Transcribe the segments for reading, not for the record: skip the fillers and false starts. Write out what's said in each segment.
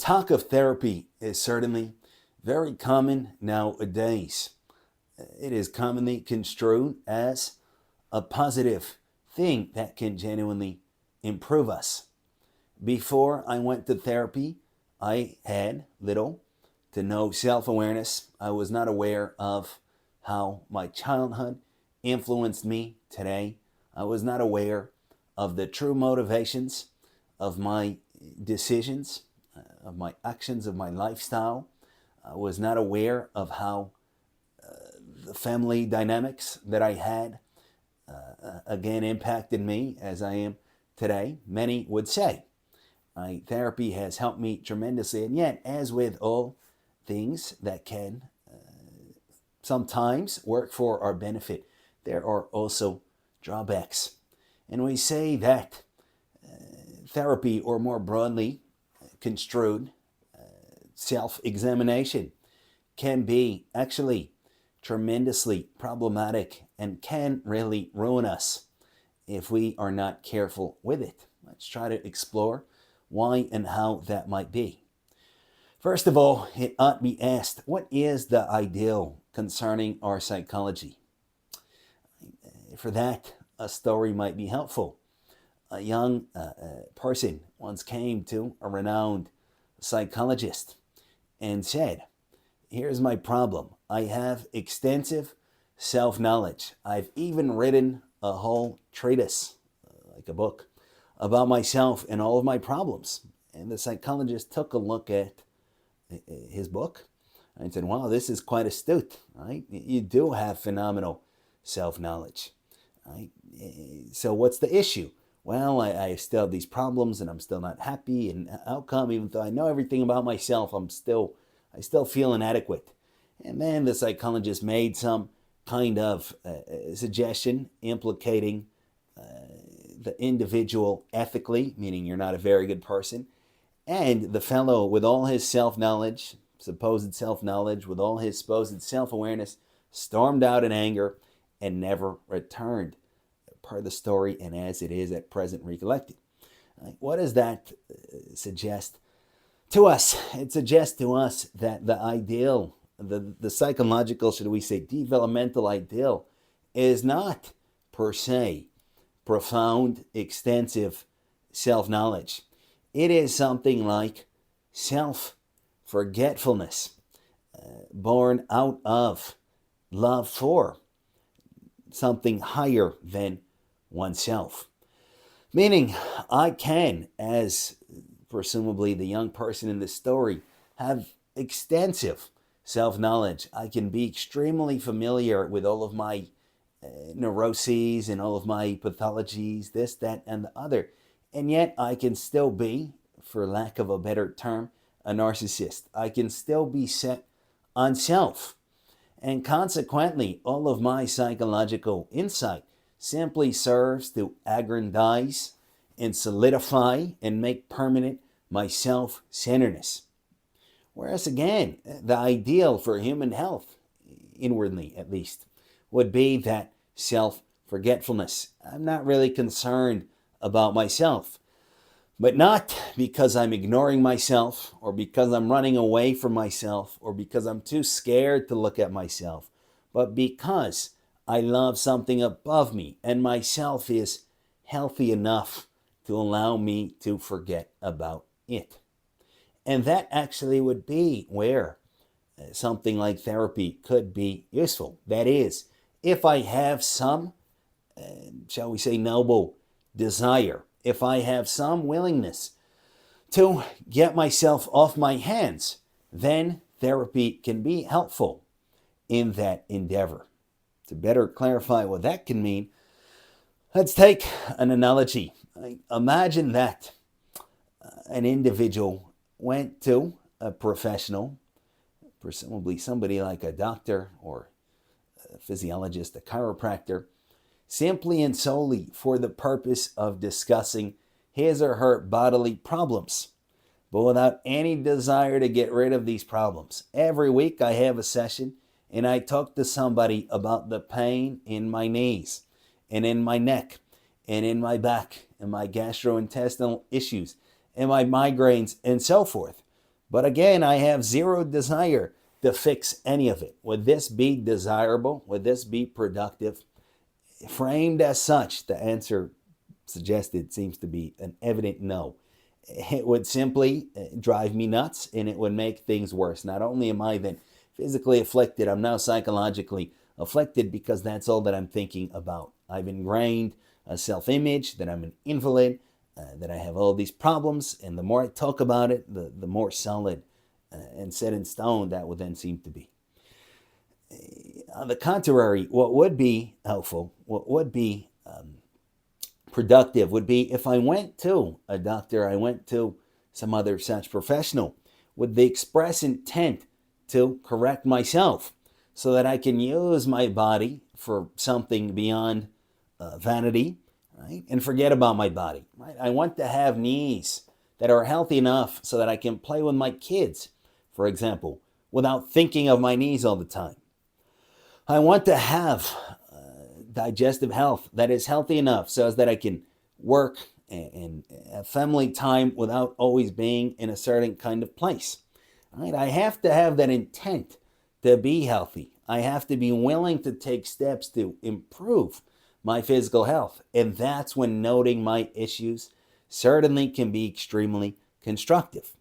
Talk of therapy is certainly very common nowadays. It is commonly construed as a positive thing that can genuinely improve us. Before I went to therapy, I had little to no self awareness. I was not aware of how my childhood influenced me today. I was not aware of the true motivations of my decisions, of my actions, of my lifestyle. I was not aware of how the family dynamics that I had again impacted me as I am today. Many would say therapy has helped me tremendously, and yet, as with all things that can sometimes work for our benefit, there are also drawbacks. And we say that therapy, or more broadly construed, self-examination, can be actually tremendously problematic and can really ruin us if we are not careful with it. Let's try to explore why and how that might be. First of all, it ought be asked, what is the ideal concerning our psychology? For that, a story might be helpful. A young person once came to a renowned psychologist and said, "Here's my problem. I have extensive self-knowledge. I've even written a whole treatise, like a book, about myself and all of my problems." And the psychologist took a look at his book and said, "Wow, this is quite astute, right? You do have phenomenal self-knowledge, right? So what's the issue?" "Well, I still have these problems and I'm still not happy. And how come, even though I know everything about myself, I still feel inadequate?" And then the psychologist made some kind of suggestion implicating the individual ethically, meaning you're not a very good person. And the fellow, with all his self-knowledge, supposed self-knowledge, with all his supposed self-awareness, stormed out in anger and never returned, per the story and as it is at present recollected. What does that suggest to us? It suggests to us that the ideal, the psychological, should we say, developmental ideal, is not per se profound, extensive self-knowledge. It is something like self-forgetfulness, born out of love for something higher than oneself. Meaning, I can, as presumably the young person in this story, have extensive self-knowledge. I can be extremely familiar with all of my neuroses and all of my pathologies, this, that, and the other. And yet I can still be, for lack of a better term, a narcissist. I can still be set on self. And consequently, all of my psychological insight simply serves to aggrandize and solidify and make permanent my self-centeredness. Whereas again, the ideal for human health, inwardly at least, would be that self-forgetfulness. I'm not really concerned about myself, but not because I'm ignoring myself or because I'm running away from myself or because I'm too scared to look at myself, but because I love something above me and myself is healthy enough to allow me to forget about it. And that actually would be where something like therapy could be useful. That is, if I have some, shall we say, noble desire, if I have some willingness to get myself off my hands, then therapy can be helpful in that endeavor. To better clarify what that can mean, let's take an analogy. Imagine that an individual went to a professional, presumably somebody like a doctor or a physiologist, a chiropractor, simply and solely for the purpose of discussing his or her bodily problems, but without any desire to get rid of these problems. Every week I have a session and I talk to somebody about the pain in my knees and in my neck and in my back and my gastrointestinal issues and my migraines and so forth. But again, I have zero desire to fix any of it. Would this be desirable? Would this be productive? Framed as such, the answer suggested seems to be an evident no. It would simply drive me nuts, and it would make things worse. Not only am I then physically afflicted, I'm now psychologically afflicted because that's all that I'm thinking about. I've ingrained a self-image that I'm an invalid, that I have all these problems, and the more I talk about it, the more solid and set in stone that would then seem to be. On the contrary, what would be helpful, what would be productive would be if I went to a doctor, I went to some other such professional with the express intent to correct myself so that I can use my body for something beyond vanity, right? And forget about my body, right? I want to have knees that are healthy enough so that I can play with my kids, for example, without thinking of my knees all the time. I want to have digestive health that is healthy enough so as that I can work and have family time without always being in a certain kind of place. Right? I have to have that intent to be healthy. I have to be willing to take steps to improve my physical health. And that's when noting my issues certainly can be extremely constructive.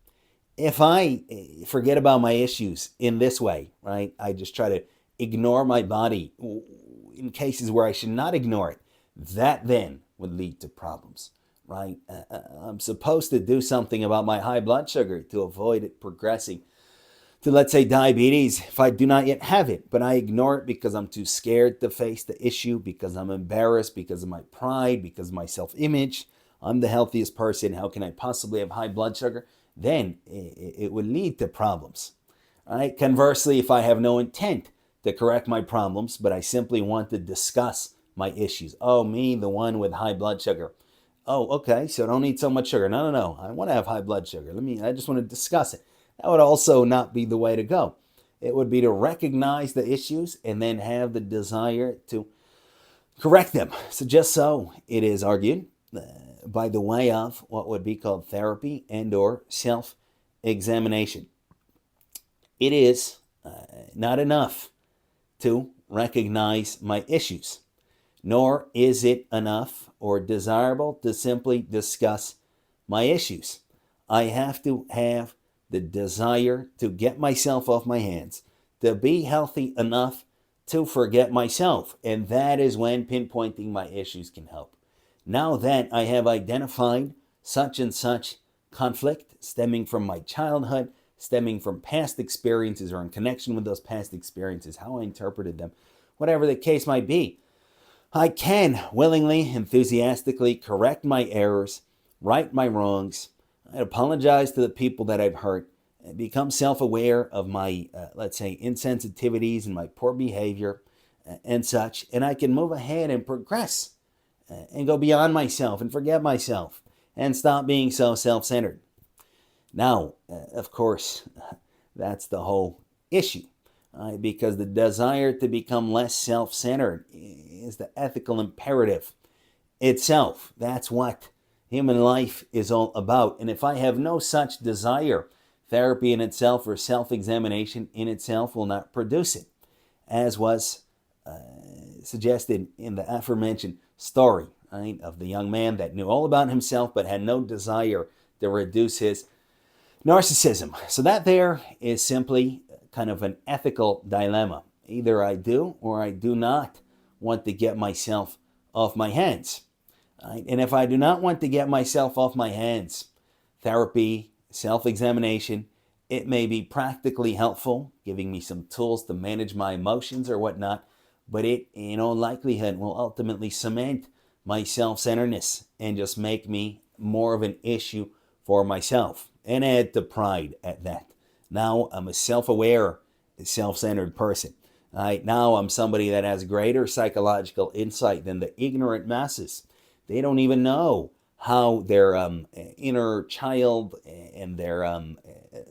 If I forget about my issues in this way, right, I just try to ignore my body in cases where I should not ignore it, that then would lead to problems, right? I'm supposed to do something about my high blood sugar to avoid it progressing to, let's say, diabetes if I do not yet have it, but I ignore it because I'm too scared to face the issue, because I'm embarrassed, because of my pride, because of my self-image. I'm the healthiest person. How can I possibly have high blood sugar? Then it would lead to problems, right? Conversely, if I have no intent to correct my problems, but I simply want to discuss my issues. Oh, me, the one with high blood sugar. Oh, okay, so I don't need so much sugar. No. I want to have high blood sugar. I just want to discuss it. That would also not be the way to go. It would be to recognize the issues and then have the desire to correct them. So just so it is argued by the way of what would be called therapy and or self-examination. It is not enough to recognize my issues, nor is it enough or desirable to simply discuss my issues. I have to have the desire to get myself off my hands, to be healthy enough to forget myself. And that is when pinpointing my issues can help. Now that I have identified such and such conflict stemming from my childhood, stemming from past experiences or in connection with those past experiences, how I interpreted them, whatever the case might be, I can willingly, enthusiastically correct my errors, right my wrongs, I apologize to the people that I've hurt, and become self-aware of my, let's say, insensitivities and my poor behavior and such, and I can move ahead and progress and go beyond myself and forget myself and stop being so self-centered. Now, of course, that's the whole issue, because the desire to become less self-centered is the ethical imperative itself. That's what human life is all about. And if I have no such desire, therapy in itself or self-examination in itself will not produce it, as was suggested in the aforementioned story, right, of the young man that knew all about himself but had no desire to reduce his narcissism. So that there is simply kind of an ethical dilemma. Either I do or I do not want to get myself off my hands. Right? And if I do not want to get myself off my hands, therapy, self-examination, it may be practically helpful, giving me some tools to manage my emotions or whatnot, but it, in all likelihood, will ultimately cement my self-centeredness and just make me more of an issue for myself and add to pride at that. Now I'm a self-aware, self-centered person. Right? Now I'm somebody that has greater psychological insight than the ignorant masses. They don't even know how their inner child and their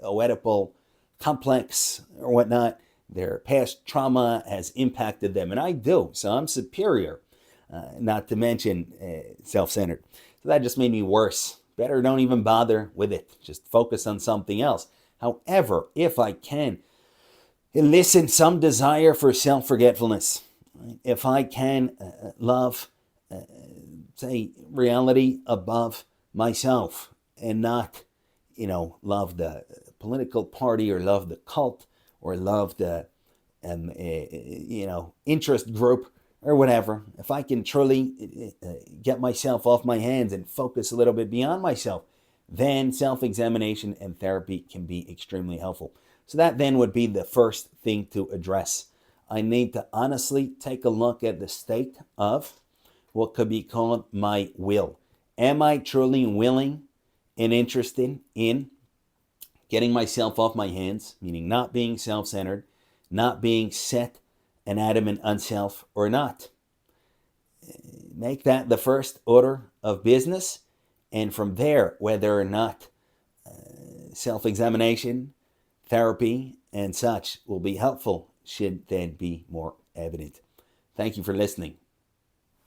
Oedipal complex or whatnot, their past trauma has impacted them. And I do. So I'm superior, not to mention self-centered. So that just made me worse. Better don't even bother with it. Just focus on something else. However, if I can elicit some desire for self-forgetfulness, if I can love, say, reality above myself and not, love the political party or love the cult or love the, interest group or whatever, if I can truly get myself off my hands and focus a little bit beyond myself, then self-examination and therapy can be extremely helpful. So that then would be the first thing to address. I need to honestly take a look at the state of what could be called my will. Am I truly willing and interested in getting myself off my hands, meaning not being self-centered, not being set and adamant on self, or not? Make that the first order of business, and from there, whether or not self-examination, therapy, and such will be helpful should then be more evident. Thank you for listening.